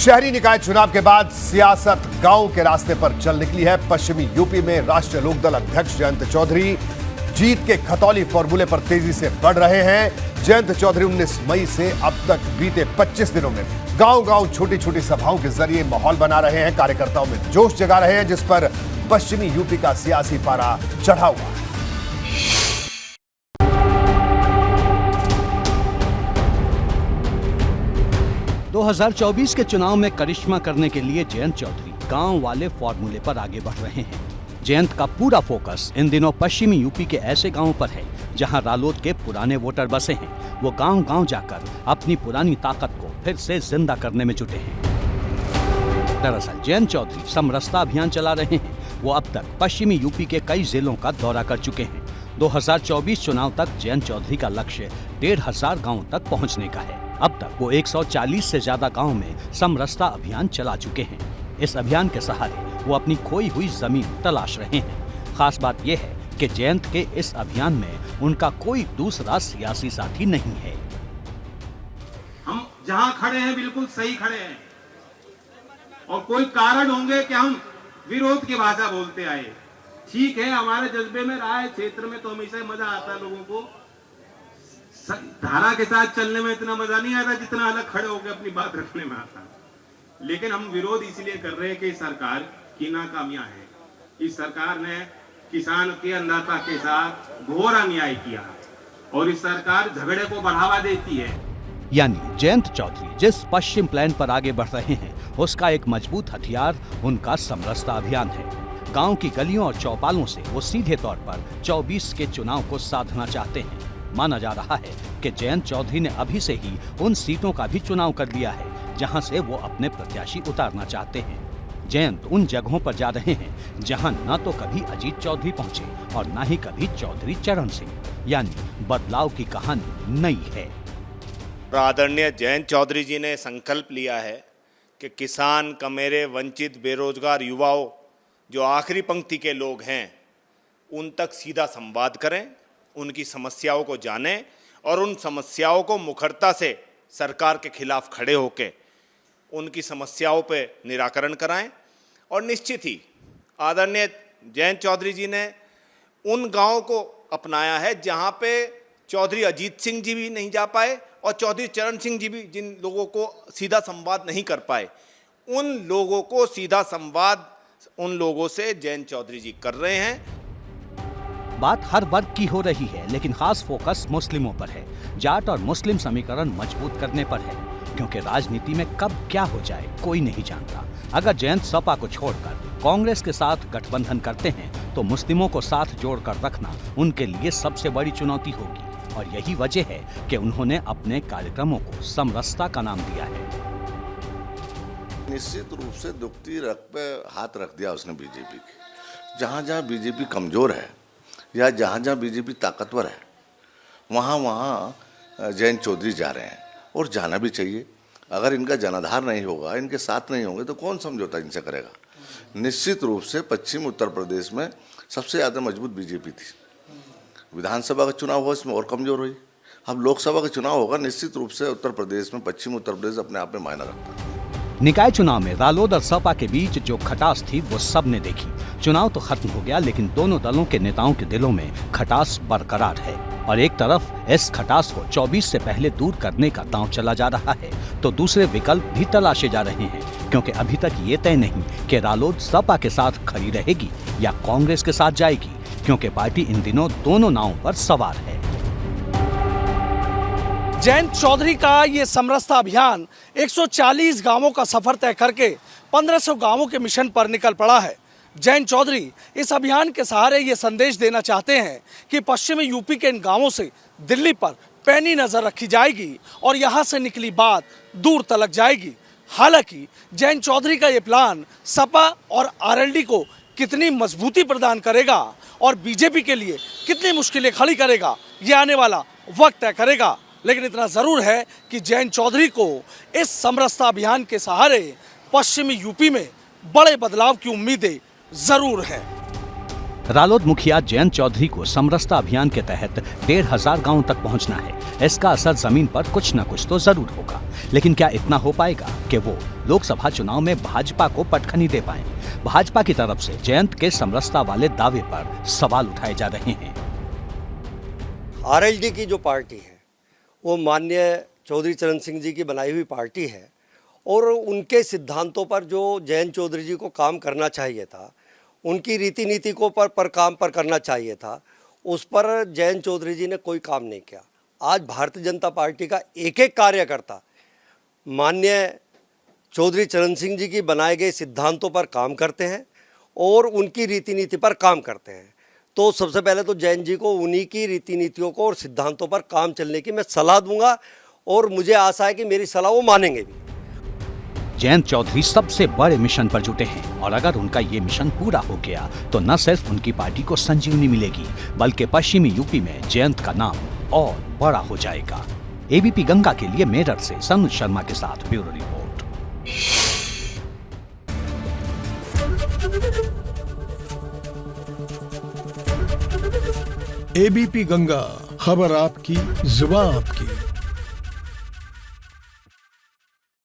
शहरी निकाय चुनाव के बाद सियासत गांव के रास्ते पर चल निकली है। पश्चिमी यूपी में राष्ट्रीय लोकदल अध्यक्ष जयंत चौधरी जीत के खतौली फॉर्मूले पर तेजी से बढ़ रहे हैं। जयंत चौधरी 19 मई से अब तक बीते 25 दिनों में गांव-गांव छोटी-छोटी सभाओं के जरिए माहौल बना रहे हैं, कार्यकर्ताओं में जोश जगा रहे हैं, जिस पर पश्चिमी यूपी का सियासी पारा चढ़ा हुआ है। दो 2024 के चुनाव में करिश्मा करने के लिए जयंत चौधरी गांव वाले फॉर्मूले पर आगे बढ़ रहे हैं। जयंत का पूरा फोकस इन दिनों पश्चिमी यूपी के ऐसे गांवों पर है जहां रालोद के पुराने वोटर बसे हैं। वो गांव-गांव जाकर अपनी पुरानी ताकत को फिर से जिंदा करने में जुटे हैं। दरअसल जयंत चौधरी समरसता अभियान चला रहे हैं। वो अब तक पश्चिमी यूपी के कई जिलों का दौरा कर चुके हैं। 2024 चुनाव तक जयंत चौधरी का लक्ष्य 1,500 गाँव तक पहुँचने का है। अब तक वो 140 से ज्यादा गांव में समरसता अभियान चला चुके हैं। इस अभियान के सहारे वो अपनी खोई हुई जमीन तलाश रहे हैं। खास बात यह है कि जयंत के इस अभियान में उनका कोई दूसरा सियासी साथी नहीं है। हम जहां खड़े हैं बिल्कुल सही खड़े हैं और कोई कारण होंगे कि हम विरोध की भाषा बोलते आए। ठीक है, हमारे जज्बे में रहा है क्षेत्र में तो हमेशा मजा आता है लोगों को। धारा के साथ चलने में इतना मजा नहीं आता जितना अलग खड़े होकर अपनी बात रखने में आता। लेकिन हम विरोध इसलिए कर रहे हैं कि सरकार की नाकामियां है। इस सरकार ने किसान के अन्नदाता के साथ घोर अन्याय किया और इस सरकार झगड़े को बढ़ावा देती है। यानी जयंत चौधरी जिस पश्चिम प्लान पर आगे बढ़ रहे हैं उसका एक मजबूत हथियार उनका समरसता अभियान है। गांव की गलियों और चौपालों से वो सीधे तौर पर 24 के चुनाव को साधना चाहते हैं। माना जा रहा है कि जयंत चौधरी ने अभी से ही उन सीटों का भी चुनाव कर लिया है जहां से वो अपने प्रत्याशी उतारना चाहते हैं। जयंत उन जगहों पर जा रहे हैं जहां न तो कभी अजीत चौधरी पहुंचे और न ही कभी चौधरी चरण सिंह, यानी बदलाव की कहानी नई है। आदरणीय जयंत चौधरी जी ने संकल्प लिया है कि किसान, कमेरे, वंचित, बेरोजगार युवाओं, जो आखिरी पंक्ति के लोग हैं, उन तक सीधा संवाद करें, उनकी समस्याओं को जानें और उन समस्याओं को मुखरता से सरकार के खिलाफ खड़े होकर उनकी समस्याओं पे निराकरण कराएं। और निश्चित ही आदरणीय जयंत चौधरी जी ने उन गांवों को अपनाया है जहां पे चौधरी अजीत सिंह जी भी नहीं जा पाए और चौधरी चरण सिंह जी भी जिन लोगों को सीधा संवाद नहीं कर पाए, उन लोगों को सीधा संवाद उन लोगों से जयंत चौधरी जी कर रहे हैं। बात हर वर्ग की हो रही है, लेकिन खास फोकस मुस्लिमों पर है। जाट और मुस्लिम समीकरण मजबूत करने पर है, क्योंकि राजनीति में कब क्या हो जाए कोई नहीं जानता। अगर जयंत सपा को छोड़कर कांग्रेस के साथ गठबंधन करते हैं तो मुस्लिमों को साथ जोड़कर रखना उनके लिए सबसे बड़ी चुनौती होगी। और यही वजह है कि उन्होंने अपने कार्यक्रमों को समरसता का नाम दिया है। निश्चित रूप से दुखती रख पे हाथ रख दिया उसने बीजेपी के। जहाँ जहाँ बीजेपी कमजोर है या जहाँ जहाँ बीजेपी ताकतवर है, वहाँ वहाँ जयंत चौधरी जा रहे हैं और जाना भी चाहिए। अगर इनका जनाधार नहीं होगा, इनके साथ नहीं होंगे तो कौन समझौता इनसे करेगा। निश्चित रूप से पश्चिम उत्तर प्रदेश में सबसे ज़्यादा मजबूत बीजेपी थी। विधानसभा का चुनाव हुआ, इसमें और कमज़ोर हुई। अब लोकसभा का चुनाव होगा, निश्चित रूप से उत्तर प्रदेश में, पश्चिम उत्तर प्रदेश अपने आप में मायना रखता है। निकाय चुनाव में रालोद और सपा के बीच जो खटास थी वो सब ने देखी। चुनाव तो खत्म हो गया, लेकिन दोनों दलों के नेताओं के दिलों में खटास बरकरार है। और एक तरफ इस खटास को 24 से पहले दूर करने का दांव चला जा रहा है, तो दूसरे विकल्प भी तलाशे जा रहे हैं, क्योंकि अभी तक ये तय नहीं कि रालोद सपा के साथ खड़ी रहेगी या कांग्रेस के साथ जाएगी, क्योंकि पार्टी इन दिनों दोनों नावों पर सवार है। जयंत चौधरी का ये समरसता अभियान 140 गांवों का सफर तय करके 1500 गांवों के मिशन पर निकल पड़ा है। जयंत चौधरी इस अभियान के सहारे ये संदेश देना चाहते हैं कि पश्चिमी यूपी के इन गांवों से दिल्ली पर पैनी नजर रखी जाएगी और यहां से निकली बात दूर तलक जाएगी। हालांकि जयंत चौधरी का ये प्लान सपा और आरएलडी को कितनी मजबूती प्रदान करेगा और बीजेपी के लिए कितनी मुश्किलें खड़ी करेगा, ये आने वाला वक्त तय करेगा। लेकिन इतना जरूर है कि जयंत चौधरी को इस समरसता अभियान के सहारे पश्चिमी यूपी में बड़े बदलाव की उम्मीदें जरूर हैं। रालोद मुखिया जयंत चौधरी को समरसता अभियान के तहत 1500 गांवों तक पहुंचना है। इसका असर जमीन पर कुछ न कुछ तो जरूर होगा, लेकिन क्या इतना हो पाएगा कि वो लोकसभा चुनाव में भाजपा को पटखनी दे पाएं? भाजपा की तरफ से जयंत के समरसता वाले दावे पर सवाल उठाए जा रहे हैं। आरएलडी की जो पार्टी है वो माननीय चौधरी चरण सिंह जी की बनाई हुई पार्टी है और उनके सिद्धांतों पर जो जयंत चौधरी जी को काम करना चाहिए था, उनकी रीति नीति को पर काम करना चाहिए था, उस पर जयंत चौधरी जी ने कोई काम नहीं किया। आज भारतीय जनता पार्टी का एक एक कार्यकर्ता माननीय चौधरी चरण सिंह जी की बनाए गए सिद्धांतों पर काम करते हैं और उनकी रीति नीति पर काम करते हैं। तो सबसे पहले तो जयंत जी को उन्हीं की रीति नीतियों को और सिद्धांतों पर काम चलने की मैं सलाह दूंगा और मुझे आशा है कि मेरी सलाह वो मानेंगे भी। जयंत चौधरी सबसे बड़े मिशन पर जुटे हैं और अगर उनका ये मिशन पूरा हो गया तो न सिर्फ उनकी पार्टी को संजीवनी मिलेगी, बल्कि पश्चिमी यूपी में जयंत का नाम और बड़ा हो जाएगा। एबीपी गंगा के लिए मेरठ से सनुज शर्मा के साथ ब्यूरो रिपोर्ट। एबीपी गंगा, खबर आपकी, जुबान आपकी।